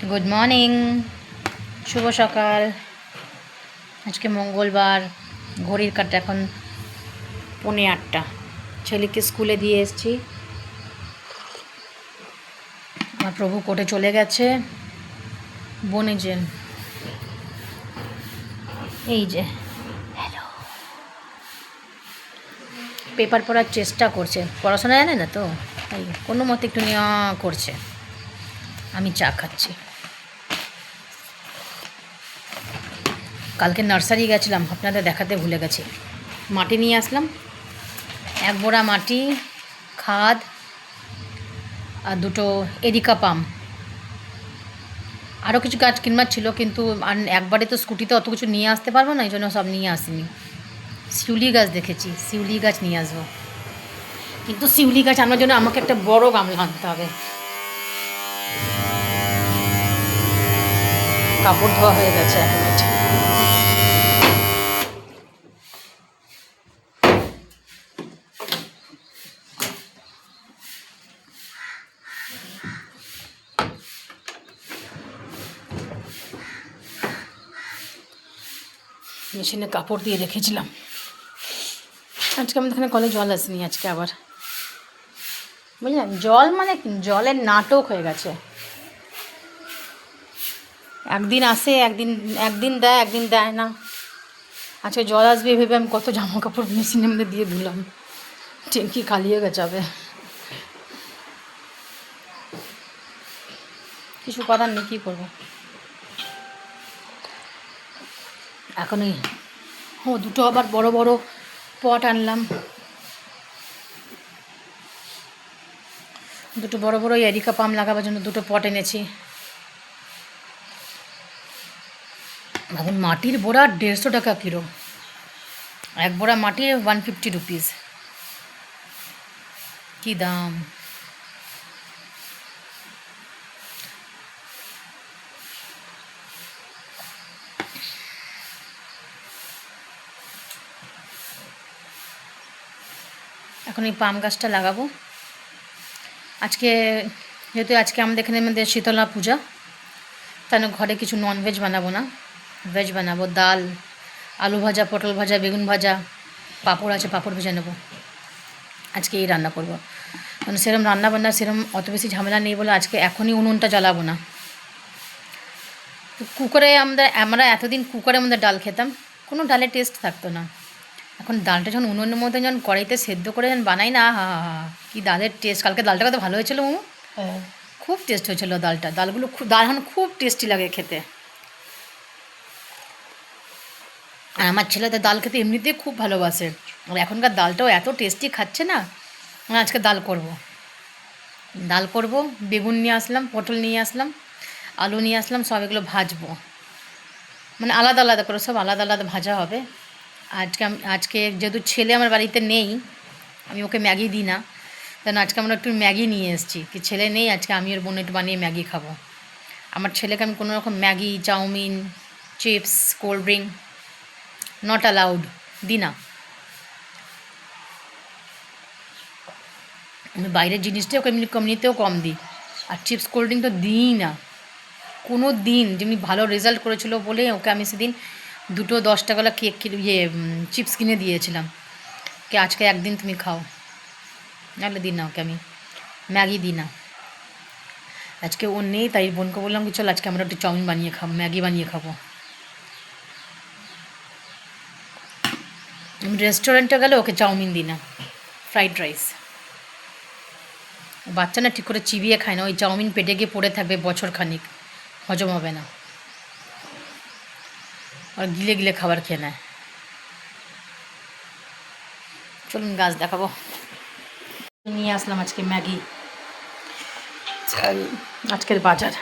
Good morning, শুভ সকাল। আজকে মঙ্গলবার, ঘড়ির কাঁটা এখন 7:45। ছেলেকে স্কুলে দিয়ে এসেছি। আমার প্রভু কোর্টে চলে গেছে। বনে যে এই যে হ্যালো পেপার পড়ার চেষ্টা করছে, পড়াশোনা জানে না তো, তাই কোনো মতে একটু নেওয়া করছে। আমি চা খাচ্ছি। কালকে নার্সারি গেছিলাম, আপনাদের দেখাতে ভুলে গেছি। মাটি নিয়ে আসলাম, 1 বোরা মাটি, খাদ আর 2টো এরিকা পাম। আরও কিছু গাছ কিনবার ছিল, কিন্তু একবারে তো স্কুটিতে অত কিছু নিয়ে আসতে পারবো না, এই জন্য সব নিয়ে আসিনি। শিউলি গাছ দেখেছি, শিউলি গাছ নিয়ে আসবো, কিন্তু শিউলি গাছ আনার জন্য আমাকে একটা বড় গামলা আনতে হবে। কাপড় ধোয়া হয়ে গেছে এক মিনিট। মেশিনে কাপড় দিয়ে রেখেছিলাম। আজকে আমাদের এখানে কলে জল আসেনি, আজকে আবার বুঝলেন, জল মানে জলের নাটক হয়ে গেছে। একদিন আসে, একদিন দেয়, একদিন দেয় না। আজকে জল আসবে ভেবে আমি কত জামা কাপড় মেশিনের মধ্যে দিয়ে ধুলাম, ট্যাঙ্কি খালি হয়ে গেছে। হবে কিছু করার নেই, কী করবো এখনই। দুটো আবার বড় বড় পট আনলাম, দুটো বড় বড় এরিকা পাম লাগাবার জন্য 2টো পট এনেছি। এখন মাটির বোরা 150 টাকা কিলো, 1 বোরা মাটি 150 রুপিস, কী দাম। এখন এই পাম গাছটা লাগাবো। আজকে যেহেতু আজকে আমাদের এখানে শীতলা পূজা, তাই ঘরে কিছু ননভেজ বানাবো না, ভেজ বানাবো। ডাল, আলু ভাজা, পটল ভাজা, বেগুন ভাজা, পাঁপড় আছে, পাঁপড় ভেজে নেবো। আজকে এই রান্না করবো, মানে সেরকম রান্নাবান্না সেরকম অত বেশি ঝামেলা নেই বলে আজকে এখনই উনুনটা জ্বালাবো না। কুকারে আমরা এতদিন কুকারের মধ্যে ডাল খেতাম, কোনো ডালের টেস্ট থাকতো না। এখন ডালটা যখন উনুনের মধ্যে যখন কড়াইতে সেদ্ধ করে যখন বানাই না, হা হা হা, কী ডালের টেস্ট। কালকে ডালটা কত ভালো হয়েছিল মোমো, খুব টেস্ট হয়েছিল ডালটা। ডালগুলো ডাল এখন খুব টেস্টি লাগে খেতে। আর আমার ছেলে তো ডাল খেতে এমনিতেই খুব ভালোবাসে, আর এখনকার ডালটাও এত টেস্টি খাচ্ছে না। আজকে ডাল করব। বেগুন নিয়ে আসলাম, পটল নিয়ে আসলাম, আলু নিয়ে আসলাম, সব এগুলো ভাজবো, মানে আলাদা আলাদা করে সব আলাদা আলাদা ভাজা হবে। আজকে যেহেতু ছেলে আমার বাড়িতে নেই, আমি ওকে ম্যাগি দিই না, যেন আজকে আমরা একটু ম্যাগি নিয়ে এসেছি। কি ছেলে নেই আজকে, আমি ওর বোন একটু বানিয়ে ম্যাগি খাবো। আমার ছেলেকে আমি কোনো রকম Maggi, chowmein, chips, cold drink not allowed দিই না। আমি বাইরের জিনিসটাই ওকে এমনিতেও কম দিই, আর চিপস কোল্ড ড্রিঙ্ক তো দিই না কোনো দিন। যেমনি ভালো রেজাল্ট করেছিল বলে ওকে আমি সেদিন 2টো 10 টাকাওয়ালা কেক চিপস কিনে দিয়েছিলাম, কে আজকে একদিন তুমি খাও, নাহলে দিই না ওকে আমি ম্যাগি দিই না। আজকে ও নেই, তাই বোনকে বললাম কি চল আজকে আমরা একটু চাউমিন বানিয়ে খাবো, ম্যাগি বানিয়ে খাবো। আমি রেস্টুরেন্টে গেলে ওকে চাউমিন দিই না, ফ্রাইড রাইস। বাচ্চা না ঠিক করে চিবিয়ে খায় না, ওই চাউমিন পেটে গিয়ে পড়ে থাকবে বছর খানিক, হজম হবে না, আর গিলে গিলে খাবার খেয়ে নেয়। চলুন গাছ দেখাবো। নিয়ে আসলাম আজকে ম্যাগি, আজকের বাজার।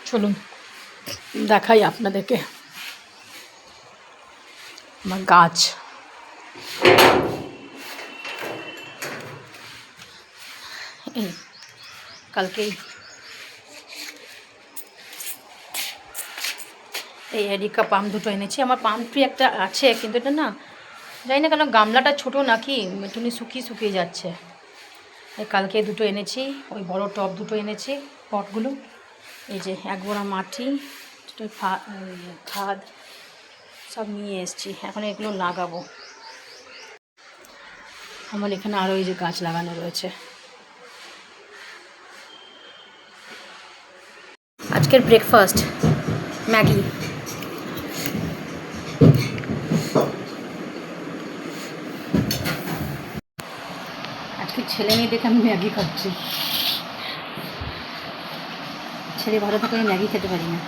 চলুন দেখাই আপনাদেরকে আমার গাছ। এই কালকেই এই এরিকা পাম 2টো এনেছি। আমার পাম ট্রি একটা আছে, কিন্তু এটা না জানি না কেন গামলাটা ছোটো নাকি মেটুনি শুকিয়ে যাচ্ছে। এই কালকে 2টো এনেছি, ওই বড় টব 2টো এনেছি, পটগুলো। এই যে এক বড়া মাটি, খাদ সব নিয়ে এসেছি, এখন এগুলো লাগাবো। আমার এখানে আরও এই যে গাছ লাগানো রয়েছে। আজকের ব্রেকফাস্ট ম্যাগি। আজকে ছেলে মেয়ে দেখে আমি ম্যাগি খাচ্ছি। ছেলে ভালো থাকলে আমি ম্যাগি খেতে পারি না,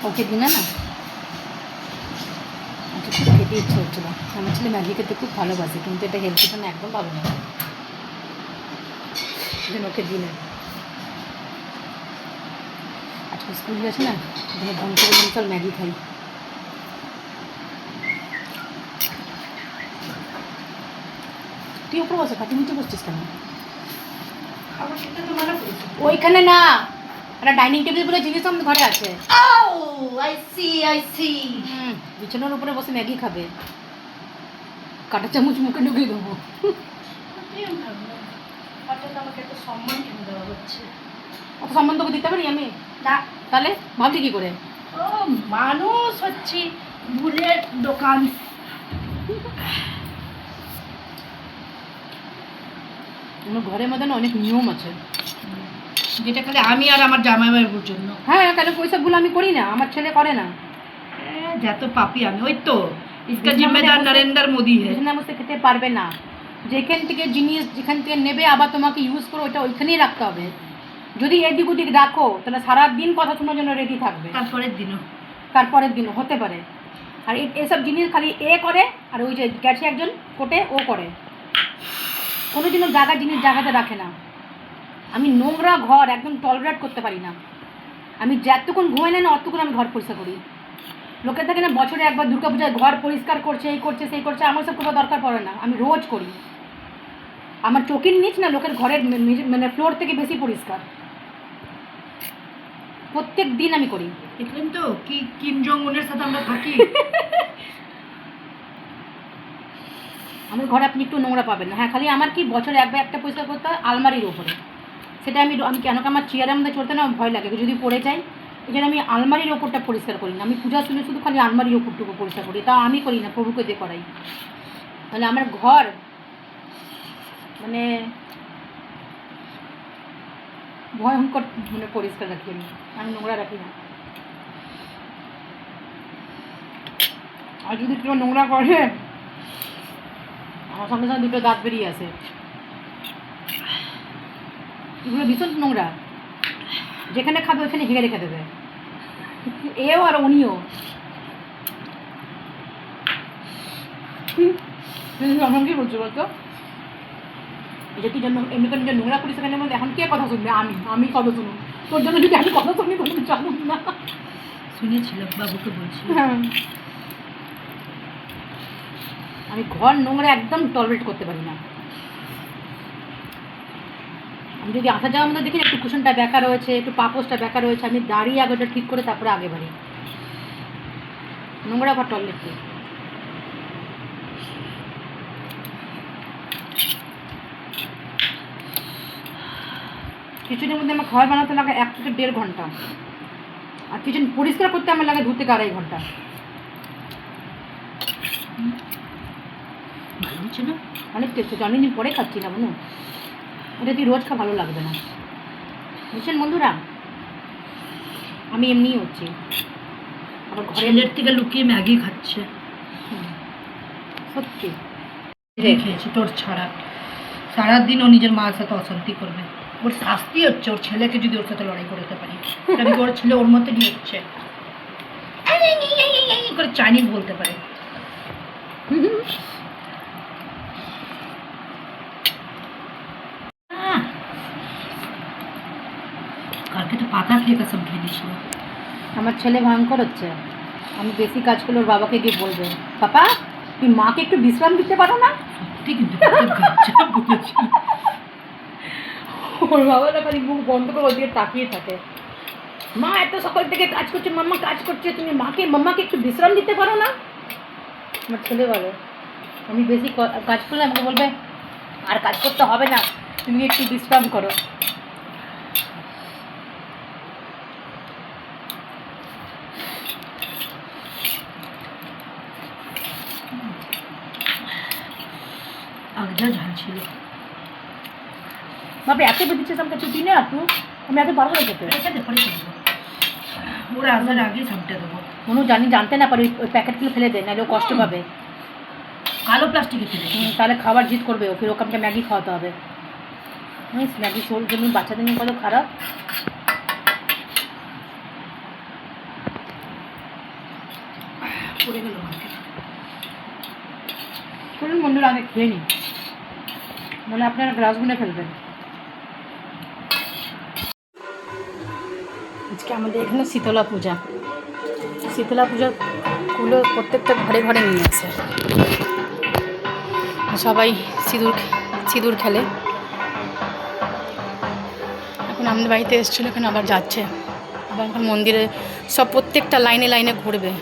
ওকে দিনা না আজকে খুব খেতে ইচ্ছে হচ্ছিলো। আমার ছেলে ম্যাগি খেতে খুব ভালোবাসে, কিন্তু এটা হেলথের জন্য একদম ভালো না, সেজন্য ওকে দিই না। আজকে স্কুল গেছে না, ওখানে বন্ধ করে চল ম্যাগি খাই। তুই ওপরে বসে খাটি নিচে বসছিস কেন? ওইখানে না, একটা ডাইনিং টেবিল বলে জিনিস আমাদের ঘরে আছে। বিছানার উপরে বসে ম্যাগি খাবে, কাঁটা চামচ মুখে ঢুকিয়ে দেবো। অত সম্মান তোকে দিতে পারি আমি? তাহলে ভাবলি কি করে? মানুষ হচ্ছে ভুলের দোকান। আমার ঘরের মধ্যে না অনেক নিয়ম আছে, যেটা খালি আমি আর আমার জামাইবাবুর জন্য। হ্যাঁ, কেন ওই সবগুলো আমি করি না, আমার ছেলে করে না। যত পাপি আমি, ওই তো इसका जिम्मेदार नरेंद्र मोदी है। এখানে বসে খেতে পারবে না, যেখান থেকে জিনিস যেখান থেকে নেবে আবার তোমাকে ইউজ করো, ওইটা ওইখানেই রাখতে হবে। যদি এদিক ওদিক রাখো তাহলে সারাদিন কথা শোনার জন্য রেডি থাকবে, তারপরের দিনও হতে পারে। আর এসব জিনিস খালি এ করে, আর ওই যে গেছে একজন কোটে ও করে, কোনো দিনও জিনিস জায়গাতে রাখে না। আমি নোংরা ঘর একদম টলারেট করতে পারি না। আমি যতক্ষণ ঘুমাই না অতক্ষণ আমি ঘর পরিষ্কার করি। লোকের থাকে না বছরে একবার দুর্গাপূজায় ঘর পরিষ্কার করছে, এই করছে সেই করছে, আমার সব কোনো দরকার পড়ে না, আমি রোজ করি। আমার চোখের নিচ না লোকের ঘরের মানে ফ্লোর থেকে বেশি পরিষ্কার, প্রত্যেক দিন আমি করি। দেখলেন তো কি কিম জং উনের সাথে আমরা থাকি। আমার ঘরে আপনি একটু নোংরা পাবেন না। হ্যাঁ, খালি আমার কি বছরে একবার একটা পরিষ্কার করতে হয় আলমারির ওপরে, সেটা আমি কেন আমার চেয়ারের মধ্যে চড়তে না ভয় লাগে যদি পড়ে যাই, এই জন্য আমি আলমারির ওপরটা পরিষ্কার করি না। আমি পূজা শুধু খালি আলমারির ওপরটুকু পরিষ্কার করি, তাও আমি করি না, প্রভুকে দিয়ে করাই। তাহলে আমার ঘর মানে ভয়ঙ্কর মানে পরিষ্কার রাখি, আমি নোংরা রাখি না। আর যদি কেউ নোংরা করে আমার সঙ্গে সঙ্গে দুটো দাঁত বেরিয়ে আসে। এগুলো ভীষণ নোংরা, যেখানে খাবে ওখানে হেগে রেখে দেবে, এও আর উনিও। আমার কি বলছো বলতো, যে তুই জন্য এমনি করে নিজের নোংরা করিস সেখানে মধ্যে এখন কে কথা শুনবে? আমি কথা শুনুন, তোর জন্য যদি আমি কথা শুনি তখন জানুন না। শুনেছিলাম বাবুকে বলছি। হ্যাঁ, আমি ঘর নোংরা একদম টলারেট করতে পারি না। আমি যদি আসা যাওয়ার মধ্যে দেখি একটু কুশনটা বেঁকা রয়েছে, একটু পাপোসটা বেঁকা রয়েছে, আমি দাঁড়িয়ে আগে ওটা ঠিক করে তারপরে আগে বাড়ি। নোংরা ঘর টয়লেট করি। কিচেনের মধ্যে আমার খাবার বানাতে লাগে 1 থেকে 1.5 ঘন্টা, আর কিচেন পরিষ্কার করতে আমার লাগে 2 থেকে 2.5 ঘন্টা। ভালো হচ্ছে না? অনেক টেস্ট হচ্ছে, অনেকদিন পরে খাচ্ছি না বলুন, এটা তুই রোজ খা, ভালো লাগবে না, বুঝছেন বন্ধুরা? আমি এমনিই হচ্ছি। আবার ছেলের থেকে লুকিয়ে ম্যাগি খাচ্ছে। সত্যি খেয়েছি তোর ছাড়া, সারাদিন ও নিজের মার সাথে অশান্তি করবে। ওর শাস্তি হচ্ছে ওর ছেলেকে যদি ওর সাথে লড়াই করতে পারি, ওর ছেলে ওর মধ্যে নিয়ে হচ্ছে করে চাইনিজ বলতে পারে। কালকে তো পাতা খেয়ে সব খেয়ে দিয়েছিল। আমার ছেলে ভয়ঙ্কর হচ্ছে, আমি বেশি কাজ করলে ওর বাবাকে গিয়ে বলবে, পাপা তুই মাকে একটু বিশ্রাম দিতে পারো না? সত্যি কিন্তু ওর বাবা না খালি মুখ বন্ধ করে ওদিকে তাকিয়ে থাকে, মা এত সকাল থেকে কাজ করছে, মাম্মা কাজ করছে, তুমি মাম্মাকে একটু বিশ্রাম দিতে পারো না? আমার ছেলে বলে, আমি বেশি কাজ করলে আমাকে বলবে আর কাজ করতে হবে না, তুমি একটু বিশ্রাম করো। ভাজা ঝাল ছিল। বাবা এত বেঁধেছে আমাকে ছুটি নেই একটু, আমি এত পারবো না খেতে। খেতে পরে খেলবো, ওরা আসার আগেই সবটা দেবো। কোনো জানতে না পারে ওই প্যাকেটগুলো ফেলে দেয়, নাহলে ও কষ্ট পাবে। কালো প্লাস্টিকে ফেলে তাহলে খাবার জিদ করবে, ও ফির ওকে আমাকে ম্যাগি খাওয়াতে হবে। ম্যাগি শোল জন্য বাচ্চাদের নিয়ে কত খারাপ। পড়ে গেল মাকে। চলুন বন্ধুরা আগে খেয়ে নিন, মানে আপনারা গ্লাস গুনে ফেলবেন। আজকে আমাদের এখানে শীতলা পূজা, শীতলা পূজার কুলো প্রত্যেকটা ঘরে ঘরে নিয়ে আসে, সবাই সিঁদুর খেলে। এখন আমাদের বাড়িতে এসেছিলো, এখন আবার যাচ্ছে, আবার এখন মন্দিরে সব প্রত্যেকটা লাইনে লাইনে ঘুরবে।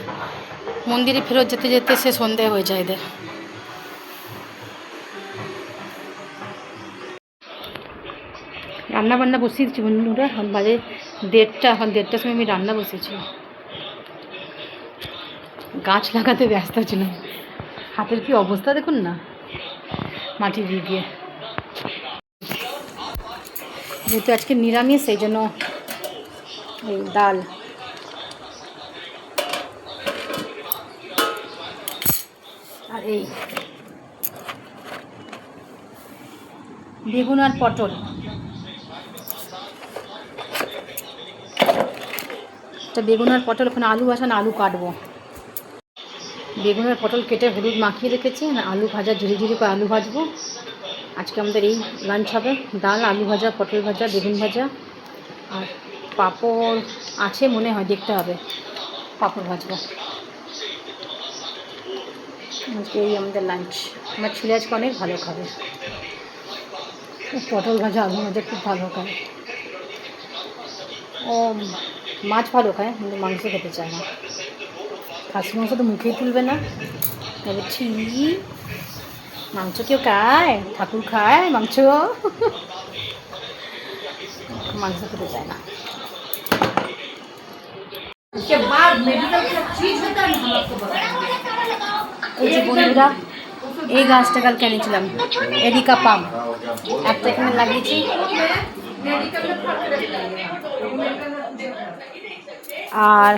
মন্দিরে ফেরত যেতে যেতে সে সন্ধে হয়ে যায় এদের। রান্না বান্না বসিয়েছি বন্ধুরা, এখন বাজে 1:30, এখন 1:30টার সময় আমি রান্না বসেছি। গাছ লাগাতে ব্যস্ত ছিলাম, হাতের কি অবস্থা দেখুন না, মাটি দিয়ে দিয়ে। যেহেতু আজকে নিরামিষ, সেই জন্য এই ডাল আর এই বেগুন আর পটল। তো বেগুন আর পটল, ওখানে আলু আসা না, আলু কাটবো। বেগুন আর পটল কেটে হলুদ মাখিয়ে রেখেছি, আলু ভাজা ঝিরি ঝিরি করে আলু ভাজবো। আজকে আমাদের এই লাঞ্চ হবে, ডাল, আলু ভাজা, পটল ভাজা, বেগুন ভাজা, আর পাঁপড় আছে মনে হয়, দেখতে হবে। পাঁপড় ভাজবো। আজকে এই আমাদের লাঞ্চ। আমার ছেলে আজকে অনেক ভালো খাবে, পটল ভাজা আলু ভাজা খুব ভালো খায়। ও মাছ ভালো খায়, কিন্তু মাংস খেতে চায় না। খাসি মাংস তো মুখেই তুলবে না, তবে ছি, মাংস কেউ খায়? ঠাকুর খায় মাংস? মাংস খেতে চায় না। এই যে বন্ধুরা, এই গাছটা কাল কিনেছিলাম, এরিকা পাম, একটা এখানে লাগিয়েছি। আর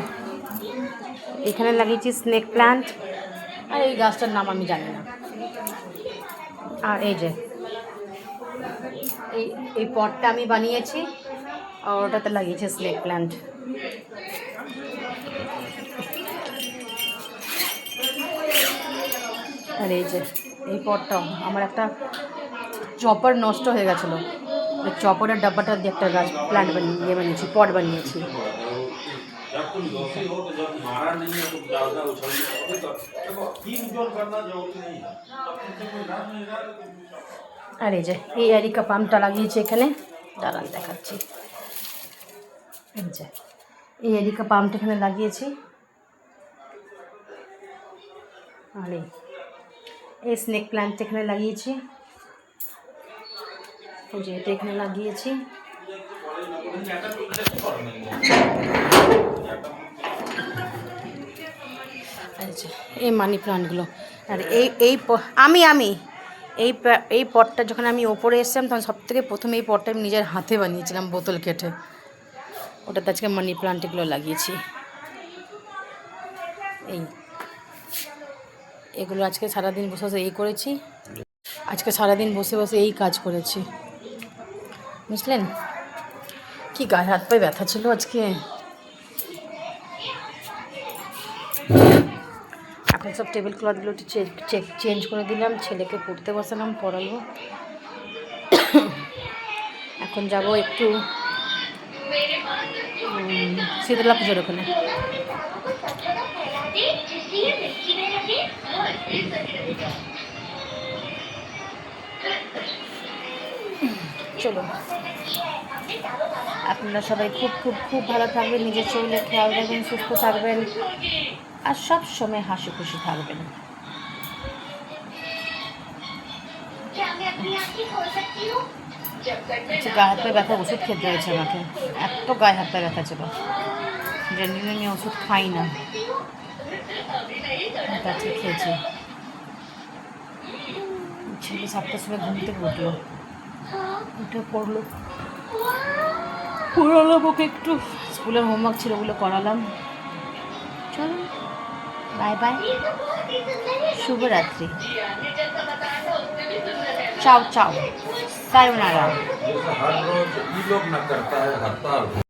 এখানে লাগিয়েছি স্নেক প্ল্যান্ট, আর এই গাছটার নাম আমি জানি না। আর এই যে এই পটটা আমি বানিয়েছি, আর ওটাতে লাগিয়েছি স্নেক প্ল্যান্ট। আর এই যে এই পটটাও আমার একটা চপার নষ্ট হয়ে গেছিলো, ওই চপারের ডাব্বাটা দিয়ে একটা গাছ প্ল্যান্ট বানিয়েছি, পট বানিয়েছি। আর এই যে এই এরিকা পামটা লাগিয়েছি এখানে, দাঁড়ান দেখাচ্ছি। এই যে এই এরিকা পামটা এখানে লাগিয়েছি, আর এই স্নেক প্ল্যান্ট এখানে লাগিয়েছি, ওই যে এটা এখানে লাগিয়েছি। আচ্ছা, এই মানি প্লান্টগুলো। আর আমি এই পটটা যখন আমি ওপরে এসেছিলাম, তখন সবথেকে প্রথমে এই পটটা আমি নিজের হাতে বানিয়েছিলাম, বোতল কেটে। ওটাতে আজকে মানি প্লান্ট এগুলো লাগিয়েছি। এগুলো আজকে সারাদিন বসে বসে এই করেছি, আজকে সারাদিন বসে বসে এই কাজ করেছি, বুঝলেন? কি গায়ে হাত পায়ে ব্যথা ছিল আজকে। এখন সব টেবিল ক্লথগুলো চেঞ্জ করে দিলাম, ছেলেকে পড়তে বসালাম, পড়াবো। এখন যাব একটু শীতলা পুজোর ওখানে। চলো, আপনারা সবাই খুব খুব খুব ভালো থাকবেন, নিজের শরীরে খেয়াল রাখবেন, সুস্থ থাকবেন, আর সব সময় হাসি খুশি থাকবেন। গায়ে হাত পায়ে ব্যথা ওষুধ খেতে হয়েছে আমাকে, এত গায়ে হাত পায়ে ব্যথা ছিল। জেনারেলি আমি ওষুধ খাই না, আজকে খেয়েছি। ছেলে 7টার সময় ঘুম থেকে উঠলো, উঠে পড়লো, পড়ালাম ওকে একটু, স্কুলের হোমওয়ার্ক ছিল ওগুলো করালাম। চলো বাই বাই, শুভরাত্রি, চাও চাও, সায়োনারা। जैसे हर रोज ये लोग ना करता है हड़ताल।